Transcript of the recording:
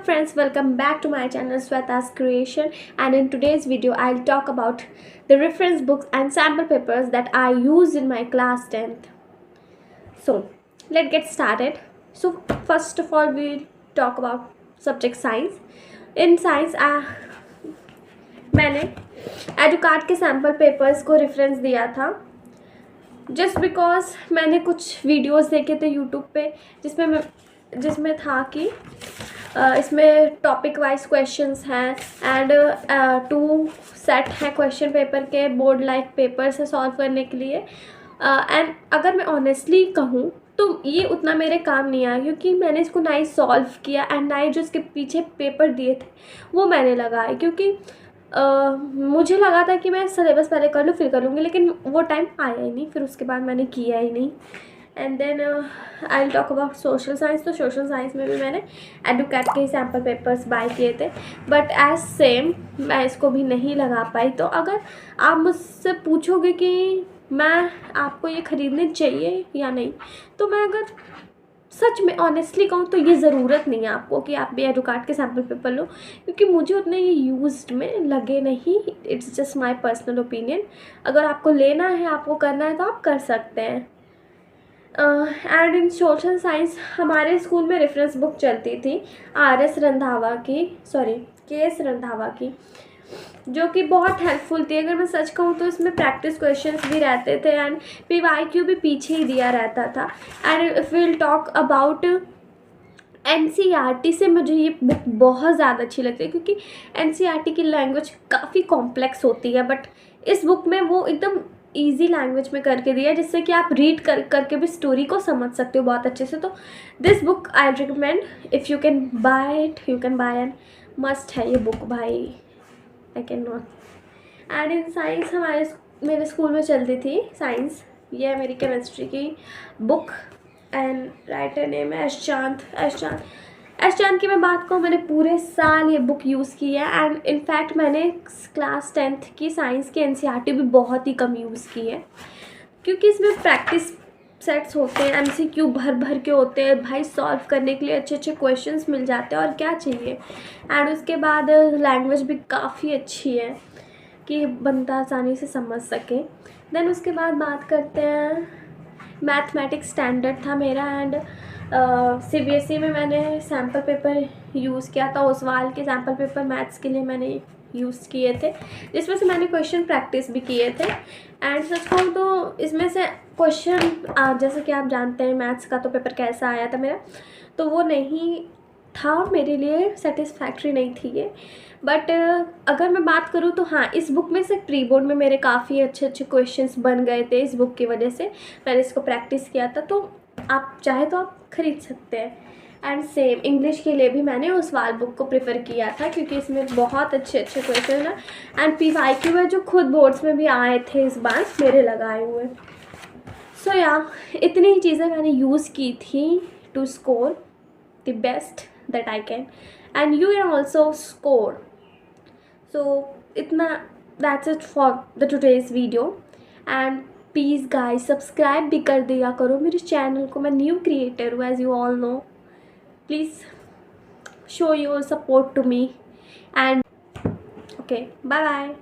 up friends, welcome back to my channel Sweta's Creation, and in today's video I'll talk about the reference books and sample papers that I used in my class 10th. So let's get started. So first of all we'll talk about subject science. In science मैंने एडुकार्ट के sample papers को reference दिया था just because मैंने कुछ videos देखे थे YouTube पे जिसमें था कि इसमें टॉपिक वाइज क्वेश्चंस हैं एंड 2 सेट हैं क्वेश्चन पेपर के बोर्ड लाइक पेपर से सॉल्व करने के लिए एंड अगर मैं ऑनेस्टली कहूँ तो ये उतना मेरे काम नहीं आया क्योंकि मैंने इसको ना ही सॉल्व किया एंड ना ही जो इसके पीछे पेपर दिए थे वो मैंने लगाए क्योंकि मुझे लगा था कि मैं सिलेबस पहले कर लूँ फिर कर लूँगी, लेकिन वो टाइम आया ही नहीं, फिर उसके बाद मैंने किया ही नहीं. And then I will talk about social science. तो सोशल साइंस में भी मैंने एडुकेट के ही सैम्पल पेपर्स बाय किए थे, बट एज सेम मैं इसको भी नहीं लगा पाई. तो अगर आप मुझसे पूछोगे कि मैं आपको ये ख़रीदने चाहिए या नहीं, तो मैं अगर सच में ऑनेस्टली कहूँ तो ये ज़रूरत नहीं है आपको कि आप भी एडुकार्ट के सैम्पल पेपर लो, क्योंकि मुझे उतने ये यूज्ड में लगे नहीं. It's just my personal opinion. अगर आपको लेना है, आपको करना है तो आप कर सकते हैं. एंड इन सोशल साइंस हमारे स्कूल में रेफरेंस बुक चलती थी के एस रंधावा की, जो कि बहुत हेल्पफुल थी. अगर मैं सच कहूँ तो इसमें प्रैक्टिस क्वेश्चंस भी रहते थे एंड PYQ भी पीछे ही दिया रहता था. And if will talk about NCERT से मुझे ये बुक बहुत ज़्यादा अच्छी लगती है क्योंकि NCERT की लैंग्वेज काफ़ी कॉम्प्लेक्स होती है, बट इस बुक में वो एकदम ईजी लैंग्वेज में करके दिया है जिससे कि आप रीड करके भी स्टोरी को समझ सकते हो बहुत अच्छे से. तो this book I recommend. If you can buy it, you can buy. And must है ये बुक भाई, I can not. And in science मेरे स्कूल में चलती थी साइंस. ये है मेरी केमिस्ट्री की बुक एंड राइटर नेम है एस चांद की मैं बात कहूँ, मैंने पूरे साल ये बुक यूज़ की है. एंड इनफैक्ट मैंने क्लास 10th की साइंस की NCERT भी बहुत ही कम यूज़ की है क्योंकि इसमें प्रैक्टिस सेट्स होते हैं, MCQ भर के होते हैं भाई. सॉल्व करने के लिए अच्छे क्वेश्चंस मिल जाते हैं और क्या चाहिए. एंड उसके बाद लैंग्वेज भी काफ़ी अच्छी है कि बंदा आसानी से समझ सके. देन उसके बाद बात करते हैं मैथमेटिक्स. स्टैंडर्ड था मेरा एंड CBSE में मैंने सैम्पल पेपर यूज़ किया था. ओसवाल के सैम्पल पेपर मैथ्स के लिए मैंने यूज़ किए थे, जिसमें से मैंने क्वेश्चन प्रैक्टिस भी किए थे. एंड सच कहूँ तो इसमें से क्वेश्चन जैसे कि आप जानते हैं मैथ्स का तो पेपर कैसा आया था मेरा, तो वो नहीं था मेरे लिए, सेटिस्फैक्ट्री नहीं थी ये. बट अगर मैं बात करूँ तो हाँ, इस बुक में से प्री बोर्ड में मेरे काफ़ी अच्छे क्वेश्चंस बन गए थे इस बुक की वजह से. मैंने इसको प्रैक्टिस किया था, तो आप चाहे तो आप ख़रीद सकते हैं. एंड सेम इंग्लिश के लिए भी मैंने उस वाल बुक को प्रेफर किया था क्योंकि इसमें बहुत अच्छे क्वेश्चन हैं. एंड PYQ में जो खुद बोर्ड्स में भी आए थे इस बार मेरे लगाए हुए. सो या इतनी ही चीज़ें मैंने यूज़ की थी to score the best that I can, and you can also score. So itna, that's it for the today's video. And please guys subscribe भी कर दिया करो मेरे चैनल को. मैं न्यू क्रिएटर हूँ, as you all know. Please show your support to me. And okay, bye bye.